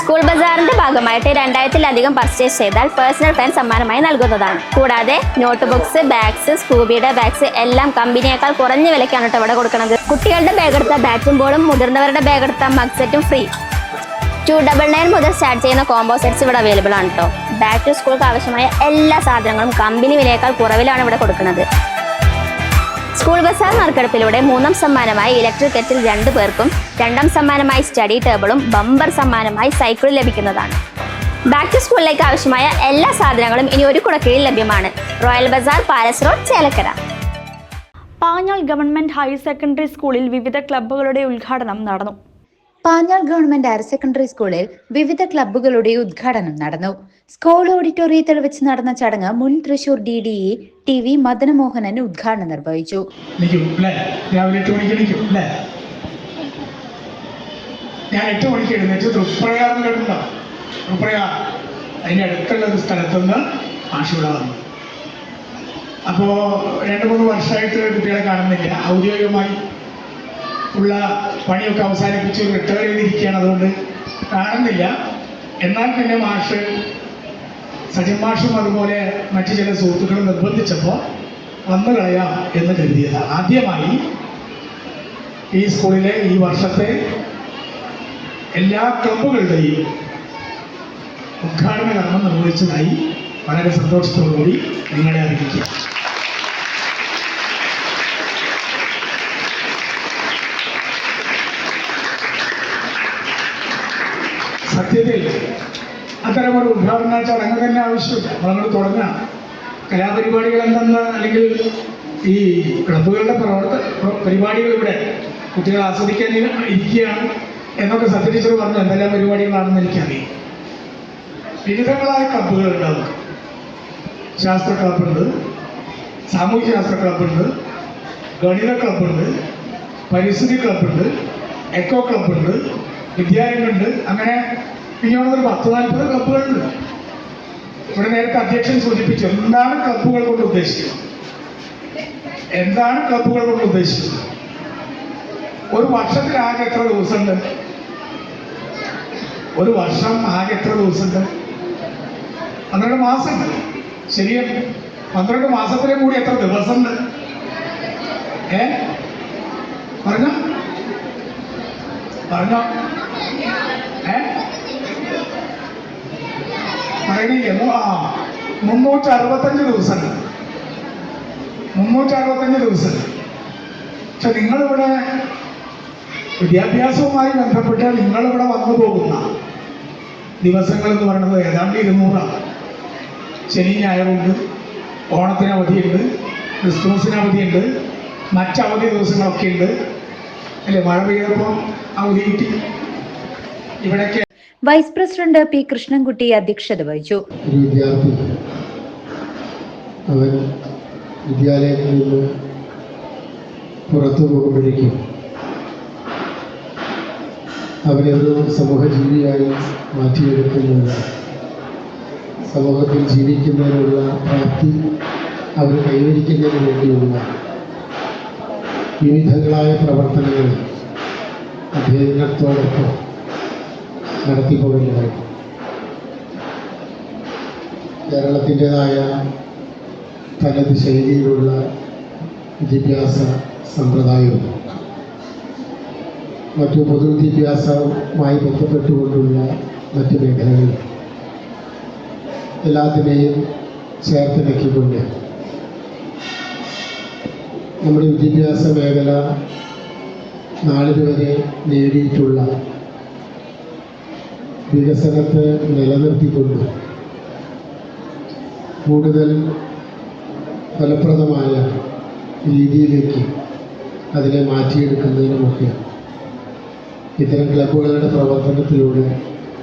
School ബസാറിന്റെ ഭാഗമായിട്ട് 2000-ലധികം purchase ചെയ്താൽ personal fan സമ്മാനമായി നൽകുന്നതാണ്. കൂടാതെ നോട്ട് ബുക്സ്, ബാഗ്സ്, സ്കൂബിയുടെ ബാഗ്സ് എല്ലാം കമ്പനിയേക്കാൾ കുറഞ്ഞ വിലയ്ക്കാണ് കേട്ടോ ഇവിടെ കൊടുക്കുന്നത്. കുട്ടികളുടെ ബാഗ് എടുത്ത ബാറ്റും ബോളും, മുതിർന്നവരുടെ ബാഗ് എടുത്ത മഗ് സെറ്റും ഫ്രീ. 299 മുതൽ സ്റ്റാർട്ട് ചെയ്യുന്ന കോംബോ സെറ്റ്സ് ഇവിടെ അവൈലബിൾ ആണ് കേട്ടോ. ബാക്ക് ടു സ്കൂൾക്ക് ആവശ്യമായ എല്ലാ സാധനങ്ങളും കമ്പനി വിലയേക്കാൾ കുറവിലാണ് ഇവിടെ കൊടുക്കുന്നത്. സ്കൂൾ ബസാർ നറുക്കെടുപ്പിലൂടെ 3ാം സമ്മാനമായി ഇലക്ട്രിക് കെറ്റിൽ 2 പേർക്കും, 2ാം സമ്മാനമായി സ്റ്റഡി ടേബിളും, ബമ്പർ സമ്മാനമായി സൈക്കിളും ലഭിക്കുന്നതാണ്. ബാക്ക് ടു സ്കൂളിലേക്ക് ആവശ്യമായ എല്ലാ സാധനങ്ങളും ഇനി ഒരു കുടക്കീഴിൽ ലഭ്യമാണ്. Royal bazaar, palace road, Chelakkara. Panjal government higher secondary സ്കൂളിൽ വിവിധ ക്ലബ്ബുകളുടെ ഉദ്ഘാടനം നടന്നു. പാഞ്ഞാൾ ഗവൺമെന്റ് ഹയർ സെക്കൻഡറി സ്കൂളിൽ വിവിധ ക്ലബ്ബുകളുടെ ഉദ്ഘാടനം നടന്നു. സ്കൂൾ ഓഡിറ്റോറിയത്തിൽ വെച്ച് നടന്ന ചടങ്ങ് മുൻ തൃശൂർ DDE TV മദനമോഹനൻ ഉദ്ഘാടനം നിർവഹിച്ചു. ഞാൻ 8 മണിക്ക് എഴുന്നേറ്റ് തൃപ്രയാറിൽ കിടന്നു. അതിൻ്റെ അടുത്തുള്ള ഒരു സ്ഥലത്തുനിന്ന് മാഷിവിടെ വന്നു. അപ്പോൾ 2-3 വർഷമായിട്ട് കുട്ടികളെ കാണുന്നില്ല. ഔദ്യോഗികമായി ഉള്ള പണിയൊക്കെ അവസാനിപ്പിച്ച് റിട്ടയർ ചെയ്തിരിക്കുകയാണ്, അതുകൊണ്ട് കാണുന്നില്ല. എന്നാൽ പിന്നെ സജിൻ മാഷും അതുപോലെ മറ്റു ചില സുഹൃത്തുക്കളും നിർബന്ധിച്ചപ്പോൾ വന്നു കളയാം എന്ന് കരുതിയതാണ്. ആദ്യമായി ഈ സ്കൂളിലെ ഈ വർഷത്തെ എല്ലാ ക്ലബ്ബുകളുടെയും ഉദ്ഘാടന കർമ്മം നിർവഹിച്ചതായി വളരെ സന്തോഷത്തോടുകൂടി നിങ്ങളെ അറിയിക്കുക. സത്യത്തിൽ അത്തരമൊരു ഉദ്ഘാടന ചടങ്ങ് തന്നെ ആവശ്യമില്ല. നമ്മളങ്ങോട്ട് തുടങ്ങാം. കലാപരിപാടികൾ എന്തെന്ന്, അല്ലെങ്കിൽ ഈ ക്ലബ്ബുകളുടെ പരിപാടികൾ ഇവിടെ കുട്ടികൾ ആസ്വദിക്കാൻ ഇരിക്കുകയാണ് എന്നൊക്കെ സത്യ ടീച്ചർ പറഞ്ഞു. എന്തെല്ലാം പരിപാടികളാണെന്ന് എനിക്കറിയാം. വിവിധങ്ങളായ ക്ലബ്ബുകൾ ഉണ്ടാവും. ശാസ്ത്ര ക്ലബ്ബുണ്ട്, സാമൂഹ്യ ശാസ്ത്ര ക്ലബ്ബുണ്ട്, ഗണിത ക്ലബ്ബുണ്ട്, പരിസ്ഥിതി ക്ലബ്ബുണ്ട്, എക്കോ ക്ലബ്ബുണ്ട്, വിദ്യാലയങ്ങളുണ്ട്. അങ്ങനെ ഇനിയൊരു 10-40 ക്ലബ്ബുകളുണ്ട്. ഇവിടെ നേരത്തെ അധ്യക്ഷൻ സൂചിപ്പിച്ചു. എന്താണ് ക്ലബ്ബുകൾ കൊണ്ട് ഉദ്ദേശിക്കുന്നത്? ഒരു വർഷത്തിൽ ആകെ എത്ര ദിവസമുണ്ട്? 12 മാസമുണ്ട്. ശരിയാണ്. 12 മാസത്തിലെ കൂടി എത്ര ദിവസമുണ്ട്? പറഞ്ഞോ 365 ദിവസമുണ്ട്. 365 ദിവസം. പക്ഷെ നിങ്ങളിവിടെ വിദ്യാഭ്യാസവുമായി ബന്ധപ്പെട്ട് നിങ്ങളിവിടെ വന്നു പോകുന്ന ദിവസങ്ങൾ എന്ന് പറയുന്നത് ഏതാണ്ട് 200. ശനി ഞായറുണ്ട്, ഓണത്തിന് അവധിയുണ്ട്, ക്രിസ്തുമസിന് അവധിയുണ്ട്, മറ്റവധി ദിവസങ്ങളൊക്കെ ഉണ്ട് അല്ലേ? മഴ പെയ്തപ്പോൾ അവധി കിട്ടി. ഇവിടേക്ക് വൈസ് പ്രസിഡന്റ് P. കൃഷ്ണൻകുട്ടി അധ്യക്ഷത വഹിച്ചു. ഒരു വിദ്യാർത്ഥി അവൻ വിദ്യാലയത്തിൽ നിന്ന് പുറത്തു പോകുമ്പോഴേക്കും അവരൊരു സമൂഹജീവിയായി മാറ്റിയെടുക്കുന്നത്, സമൂഹത്തിൽ ജീവിക്കുന്നതിനുള്ള പ്രാപ്തി അവർ കൈവരിക്കുന്നതിന് വേണ്ടിയുള്ള വിവിധങ്ങളായ പ്രവർത്തനങ്ങൾ അധ്യയനത്തോടൊപ്പം നടത്തിപ്പോകുന്നതായി കേരളത്തിൻ്റെതായ തനത് ശൈലിയിലുള്ള വിദ്യാഭ്യാസ സമ്പ്രദായവും മറ്റു പൊതുവിദ്യാഭ്യാസവുമായി ബന്ധപ്പെട്ടുകൊണ്ടുള്ള മറ്റ് മേഖലകൾ എല്ലാത്തിനെയും ചേർത്തിണക്കിക്കൊണ്ട് നമ്മുടെ വിദ്യാഭ്യാസ മേഖല നാളിതുവരെ നേടിയിട്ടുള്ള വികസനത്തെ നിലനിർത്തിക്കൊണ്ട് കൂടുതൽ ഫലപ്രദമായ രീതിയിലേക്ക് അതിനെ മാറ്റിയെടുക്കുന്നതിനുമൊക്കെ ഇത്തരം ക്ലബ്ബുകളുടെ പ്രവർത്തനത്തിലൂടെ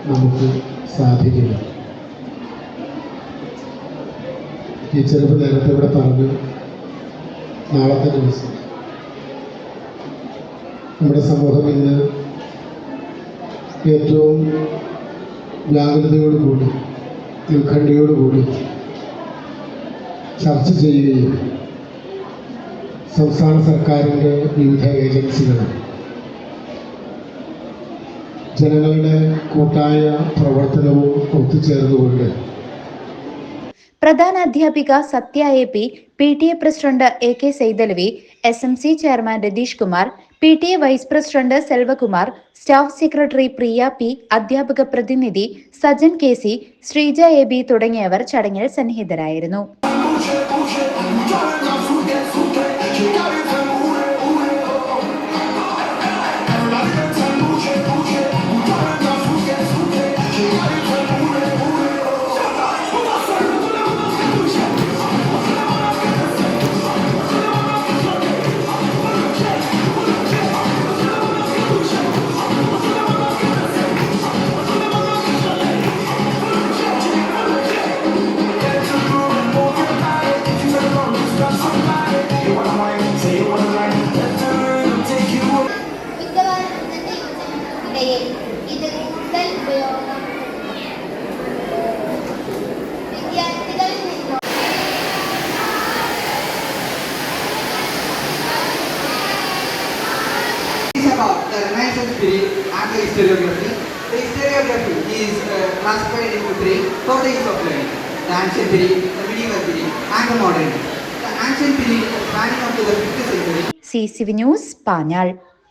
നമുക്ക് സാധിക്കുന്നു. ടീച്ചറിപ്പോൾ നേരത്തെ ഇവിടെ പറഞ്ഞു, നാളത്തെ ദിവസം നമ്മുടെ സമൂഹം ഇന്ന് ഏറ്റവും വ്യാകുലതയോടുകൂടി ഉത്കണ്ഠയോടുകൂടി ചർച്ച ചെയ്യുകയും സംസ്ഥാന സർക്കാരിൻ്റെ വിവിധ ഏജൻസികൾ ജനങ്ങളുടെ കൂട്ടായ പ്രവർത്തനവും ഒത്തുചേർന്നുകൊണ്ട് പ്രധാന അധ്യാപിക Sathya AP, PTA president AK Saithalavi, SMC chairman Ratheesh Kumar, PTA vice president Selvakumar, staff secretary Priya P, അധ്യാപക പ്രതിനിധി സജൻ KC, ശ്രീജ AB തുടങ്ങിയവർ ചടങ്ങിൽ സന്നിഹിതരായിരുന്നു. ഇത് കൂടുതൽ ഉപയോഗം വിദ്യാർത്ഥികളിൽ നിന്നും about the Renaissance period and the historiography. The historiography is classified into three for the use of learning: the ancient period, the medieval period, and the modern period. The ancient period spanning up to the 5th century. CCV news Panjal.